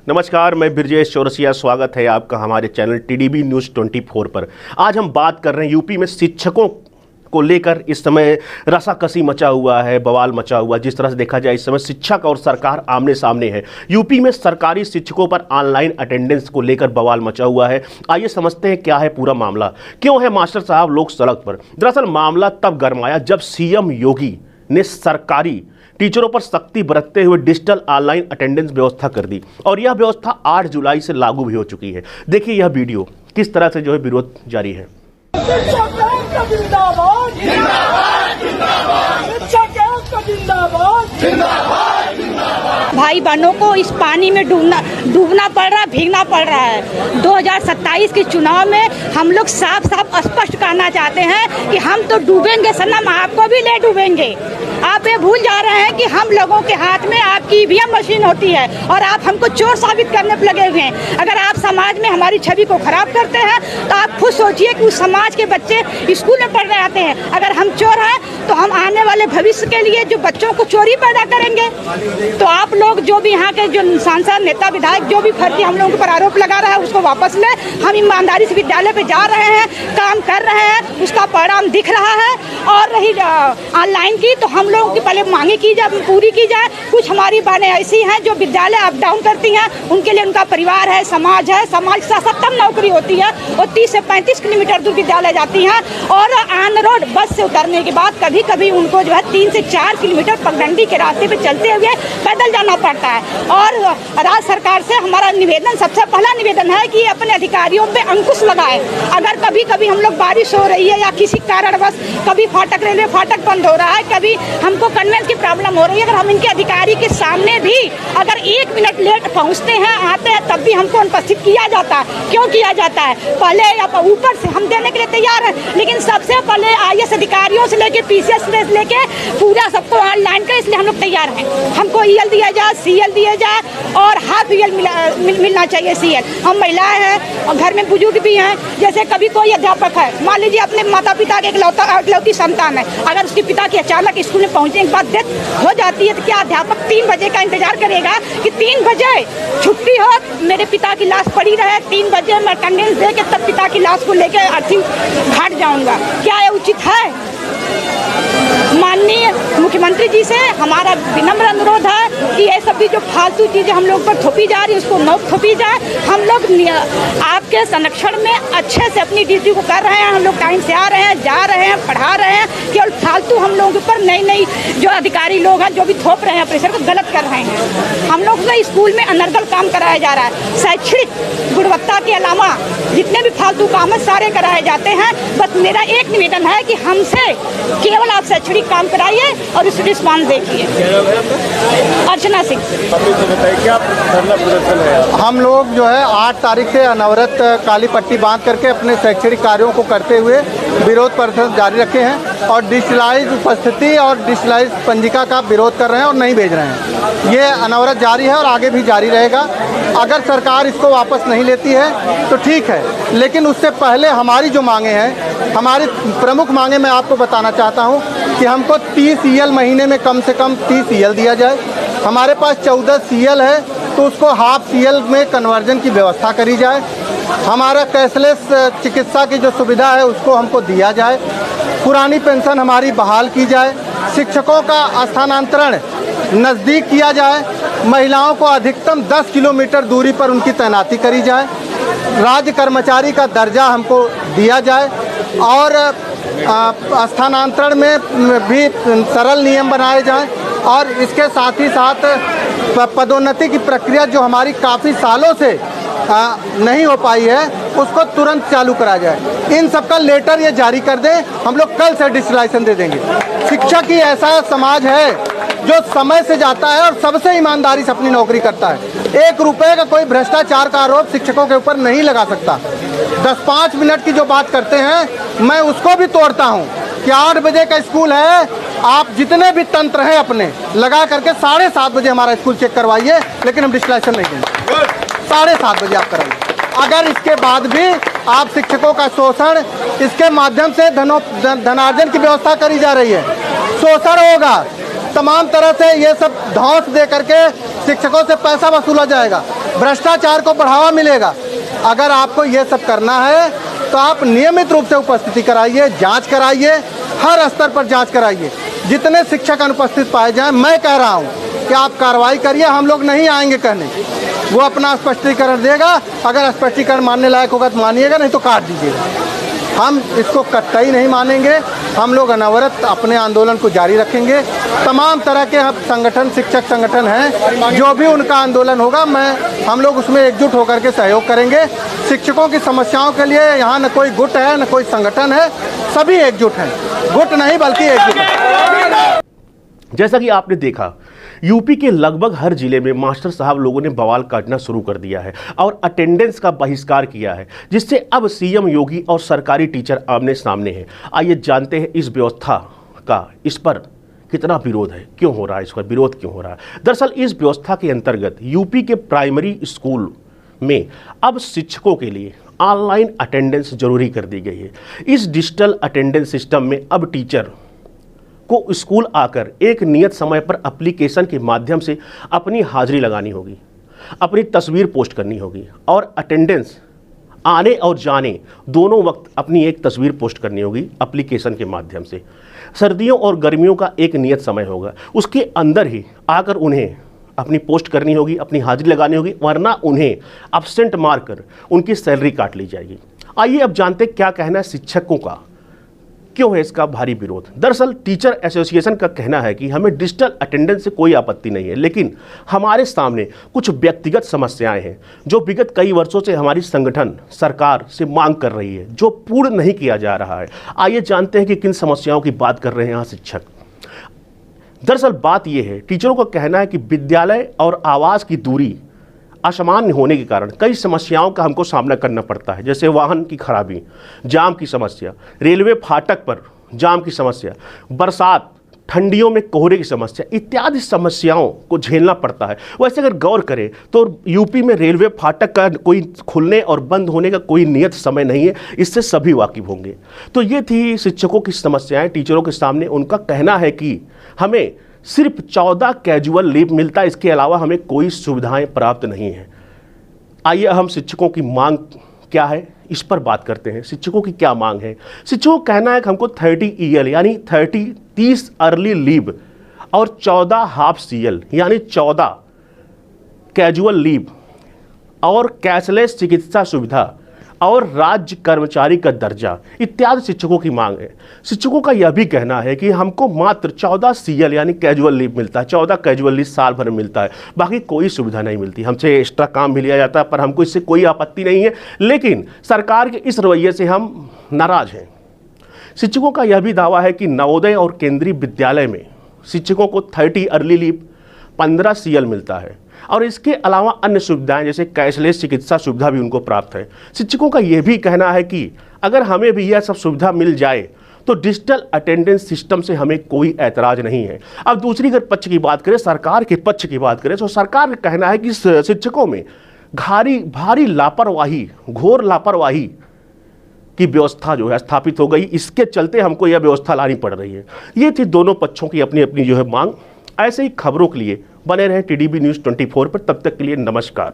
नमस्कार, मैं ब्रजेश चौरसिया। स्वागत है आपका हमारे चैनल टीडीबी न्यूज़ 24 पर। आज हम बात कर रहे हैं यूपी में शिक्षकों को लेकर। इस समय रसाकसी मचा हुआ है, बवाल मचा हुआ है। जिस तरह से देखा जाए इस समय शिक्षक और सरकार आमने सामने है। यूपी में सरकारी शिक्षकों पर ऑनलाइन अटेंडेंस को लेकर बवाल मचा हुआ है। आइए समझते हैं क्या है पूरा मामला, क्यों है मास्टर साहब लोग सड़क पर। दरअसल मामला तब गरमाया जब सीएम योगी ने सरकारी टीचरों पर सख्ती बरतते हुए डिजिटल ऑनलाइन अटेंडेंस व्यवस्था कर दी और यह व्यवस्था 8 जुलाई से लागू भी हो चुकी है। देखिए यह वीडियो किस तरह से जो है विरोध जारी है। भाई बहनों को इस पानी में डूबना पड़ रहा है, भीगना पड़ रहा है। 2027 के चुनाव में हम लोग साफ साफ स्पष्ट कहना चाहते हैं कि हम तो डूबेंगे सनम, आपको भी ले डूबेंगे। आप ये भूल जा रहे हैं कि हम लोगों के हाथ में आपकी ईवीएम मशीन होती है और आप हमको चोर साबित करने पर लगे हुए हैं। अगर आप समाज में हमारी छवि को खराब करते हैं तो आप खुद सोचिए कि उस समाज के बच्चे स्कूल में पढ़ने आते हैं। अगर हम चोर हैं तो हम आने वाले भविष्य के लिए जो बच्चों को चोरी पैदा करेंगे। तो आप लोग जो भी यहाँ के जो सांसद नेता विधायक जो भी फर्जी हम लोगों पर आरोप लगा रहा है उसको वापस ले। हम ईमानदारी से विद्यालय पे जा रहे हैं, काम कर रहे हैं, उसका परिणाम दिख रहा है। और रही ऑनलाइन की, तो हम लोगों की पहले मांगे की जाए, पूरी की जाए। कुछ हमारी बहनें ऐसी हैं जो विद्यालय अप डाउन करती हैं, उनके लिए उनका परिवार है, समाज है, समाज से तब नौकरी होती है और 30 से 35 किलोमीटर दूर विद्यालय जाती हैं और ऑन रोड बस से उतरने के बाद कभी कभी उनको जो है 3 से 4 किलोमीटर पगडंडी के रास्ते पे चलते हुए पैदल जाना पड़ता है। और राज्य सरकार से हमारा निवेदन, सबसे पहला निवेदन है कि अपने अधिकारियों पे अंकुश लगाए। अगर कभी कभी हम लोग बारिश हो रही है या किसी कारणवश कभी फाटक रेलवे फाटक बंद हो रहा है, कभी हमको कन्वेंस की प्रॉब्लम हो रही है, अगर हम इनके अधिकारी के सामने भी अगर 1 मिनट लेट पहुंचते हैं, आते हैं, तब भी हमको अनुपस्थित किया जाता है। क्यों किया जाता है? पहले या ऊपर से हम देने के लिए तैयार हैं, लेकिन सबसे पहले आईएएस अधिकारियों से लेके पीसीएस से लेके पूरा सबको ऑनलाइन का, इसलिए हम लोग तैयार हैं। हमको ईएल दिया जाए, सीएल दिया जाए और हाफ ईएल मिलना चाहिए सीएल। हम महिलाएं हैं और घर में बुजुर्ग भी हैं। जैसे कभी कोई अध्यापक है, मान लीजिए अपने माता पिता के इकलौती संतान है, अगर उसके पिता की अचानक स्कूल में पहुंचने के बाद डेथ हो जाती है तो क्या अध्यापक 3 बजे का इंतजार करेगा कि 3 बजे छुट्टी हो, मेरे पिता की लाश पड़ी रहे, 3 बजे मैं अटेंडेंस दे के तब पिता की लाश को लेकर अर्थिंग घाट जाऊंगा? क्या ये उचित है? माननीय मुख्यमंत्री जी से हमारा विनम्र अनुरोध है कि ये सब भी जो फालतू चीज़ें हम लोग पर थोपी जा रही है उसको नोक थोपी जाए। हम लोग आपके संरक्षण में अच्छे से अपनी ड्यूटी को कर रहे हैं। हम लोग टाइम से आ रहे हैं, जा रहे हैं, पढ़ा रहे हैं। केवल फालतू हम लोगों के ऊपर नई जो अधिकारी लोग हैं जो भी थोप रहे हैं प्रेशर को, गलत कर रहे हैं। हम लोग को स्कूल में अनर्गल काम कराया जा रहा है। शैक्षणिक गुणवत्ता के अलावा जितने भी फालतू काम है सारे कराए जाते हैं। बस मेरा एक निवेदन है कि हमसे केवल आप शैक्षणिक काम कराइए और इस रिस्पॉन्स देखिए। अर्चना सिंह। हम लोग जो है 8 तारीख से अनवरत काली पट्टी बांध करके अपने शैक्षणिक कार्यों को करते हुए विरोध प्रदर्शन जारी रखे हैं और डिजिटलाइज उपस्थिति और डिजिटलाइज पंजिका का विरोध कर रहे हैं और नहीं भेज रहे हैं। ये अनवरत जारी है और आगे भी जारी रहेगा। अगर सरकार इसको वापस नहीं लेती है तो ठीक है, लेकिन उससे पहले हमारी जो मांगे हैं, हमारी प्रमुख मांगे मैं आपको बताना चाहता हूं कि हमको 30 ईएल महीने में कम से कम 30 ईएल दिया जाए। हमारे पास 14 सीएल है तो उसको हाफ सीएल में कन्वर्जन की व्यवस्था करी जाए। हमारा कैशलेस चिकित्सा की जो सुविधा है उसको हमको दिया जाए। पुरानी पेंशन हमारी बहाल की जाए। शिक्षकों का स्थानांतरण नज़दीक किया जाए। महिलाओं को अधिकतम 10 किलोमीटर दूरी पर उनकी तैनाती करी जाए। राज्य कर्मचारी का दर्जा हमको दिया जाए और स्थानांतरण में भी सरल नियम बनाए जाएं और इसके साथ ही साथ पदोन्नति की प्रक्रिया जो हमारी काफ़ी सालों से नहीं हो पाई है उसको तुरंत चालू करा जाए। इन सब का लेटर ये जारी कर दें, हम लोग कल से डिजिटलाइजेशन दे देंगे। शिक्षक ही ऐसा समाज है जो समय से जाता है और सबसे ईमानदारी से अपनी नौकरी करता है। 1 रुपये का कोई भ्रष्टाचार का आरोप शिक्षकों के ऊपर नहीं लगा सकता। 10-5 मिनट की जो बात करते हैं मैं उसको भी तोड़ता हूँ कि 8 बजे का स्कूल है, आप जितने भी तंत्र हैं अपने लगा करके 7:30 बजे हमारा स्कूल चेक करवाइए, लेकिन हम डिजिटलाइजेशन नहीं देंगे। 7:30 बजे आप कराइए। अगर इसके बाद भी आप शिक्षकों का शोषण, इसके माध्यम से धनार्जन की व्यवस्था करी जा रही है, शोषण होगा तमाम तरह से ये सब धौंस दे करके शिक्षकों से पैसा वसूला जाएगा, भ्रष्टाचार को बढ़ावा मिलेगा। अगर आपको ये सब करना है तो आप नियमित रूप से उपस्थिति कराइए, जांच कराइए, हर स्तर पर जांच कराइए। जितने शिक्षक अनुपस्थित पाए जाएं, मैं कह रहा हूं कि आप कार्रवाई करिए, हम लोग नहीं आएंगे कहने। वो अपना स्पष्टीकरण देगा, अगर स्पष्टीकरण मानने लायक होगा तो मानिएगा, नहीं तो काट दीजिएगा। हम इसको कतई नहीं मानेंगे। हम लोग अनवरत अपने आंदोलन को जारी रखेंगे। तमाम तरह के संगठन, शिक्षक संगठन हैं, जो भी उनका आंदोलन होगा हम लोग उसमें एकजुट होकर के सहयोग करेंगे। शिक्षकों की समस्याओं के लिए यहाँ न कोई गुट है न कोई संगठन है, सभी एकजुट हैं। गुट नहीं बल्कि एकजुट है। जैसा कि आपने देखा, यूपी के लगभग हर जिले में मास्टर साहब लोगों ने बवाल काटना शुरू कर दिया है और अटेंडेंस का बहिष्कार किया है, जिससे अब सीएम योगी और सरकारी टीचर आमने सामने हैं। आइए जानते हैं इस व्यवस्था का, इस पर कितना विरोध है, क्यों हो रहा है, इसका विरोध क्यों हो रहा है। दरअसल इस व्यवस्था के अंतर्गत यूपी के प्राइमरी स्कूल में अब शिक्षकों के लिए ऑनलाइन अटेंडेंस जरूरी कर दी गई है। इस डिजिटल अटेंडेंस सिस्टम में अब टीचर को स्कूल आकर एक नियत समय पर एप्लीकेशन के माध्यम से अपनी हाजिरी लगानी होगी, अपनी तस्वीर पोस्ट करनी होगी और अटेंडेंस आने और जाने दोनों वक्त अपनी एक तस्वीर पोस्ट करनी होगी एप्लीकेशन के माध्यम से। सर्दियों और गर्मियों का एक नियत समय होगा, उसके अंदर ही आकर उन्हें अपनी पोस्ट करनी होगी, अपनी हाजिरी लगानी होगी, वरना उन्हें एब्सेंट मारकर उनकी सैलरी काट ली जाएगी। आइए अब जानते क्या कहना है शिक्षकों का, क्यों है इसका भारी विरोध। दरअसल टीचर एसोसिएशन का कहना है कि हमें डिजिटल अटेंडेंस से कोई आपत्ति नहीं है, लेकिन हमारे सामने कुछ व्यक्तिगत समस्याएं हैं जो विगत कई वर्षों से हमारी संगठन सरकार से मांग कर रही है, जो पूर्ण नहीं किया जा रहा है। आइए जानते हैं कि किन समस्याओं की बात कर रहे हैं यहाँ शिक्षक। दरअसल बात यह है, टीचरों का कहना है कि विद्यालय और आवास की दूरी असामान्य होने के कारण कई समस्याओं का हमको सामना करना पड़ता है, जैसे वाहन की खराबी, जाम की समस्या, रेलवे फाटक पर जाम की समस्या, बरसात, ठंडियों में कोहरे की समस्या इत्यादि समस्याओं को झेलना पड़ता है। वैसे अगर गौर करें तो यूपी में रेलवे फाटक का कोई खुलने और बंद होने का कोई नियत समय नहीं है, इससे सभी वाकिफ होंगे। तो ये थी शिक्षकों की समस्याएं टीचरों के सामने। उनका कहना है कि हमें सिर्फ 14 कैजुअल लीव मिलता है, इसके अलावा हमें कोई सुविधाएं प्राप्त नहीं है। आइए हम शिक्षकों की मांग क्या है इस पर बात करते हैं। शिक्षकों की क्या मांग है? शिक्षकों का कहना है कि हमको 30 EL यानी 30 अर्ली लीव और 14 हाफ CL यानी 14 कैजुअल लीव और कैशलेस चिकित्सा सुविधा और राज्य कर्मचारी का दर्जा इत्यादि शिक्षकों की मांग है। शिक्षकों का यह भी कहना है कि हमको मात्र 14 CL यानी कैजुअल लीव मिलता है, 14 कैजुअल लीव साल भर में मिलता है, बाकी कोई सुविधा नहीं मिलती। हमसे एक्स्ट्रा काम भी लिया जाता है, पर हमको इससे कोई आपत्ति नहीं है, लेकिन सरकार के इस रवैये से हम नाराज हैं। शिक्षकों का यह भी दावा है कि नवोदय और केंद्रीय विद्यालय में शिक्षकों को 30 अर्ली लीव, 15 CL मिलता है और इसके अलावा अन्य सुविधाएं जैसे कैशलेस चिकित्सा सुविधा भी उनको प्राप्त है। शिक्षकों का यह भी कहना है कि अगर हमें भी यह सब सुविधा मिल जाए तो डिजिटल अटेंडेंस सिस्टम से हमें कोई ऐतराज नहीं है। अब दूसरी अगर पक्ष की बात करें, सरकार के पक्ष की बात करें, तो सरकार का कहना है कि शिक्षकों में भारी लापरवाही, घोर लापरवाही की व्यवस्था जो है स्थापित हो गई, इसके चलते हमको यह व्यवस्था लानी पड़ रही है। ये थी दोनों पक्षों की अपनी अपनी जो है मांग। ऐसे ही खबरों के लिए बने रहें TDB News 24 पर। तब तक के लिए नमस्कार।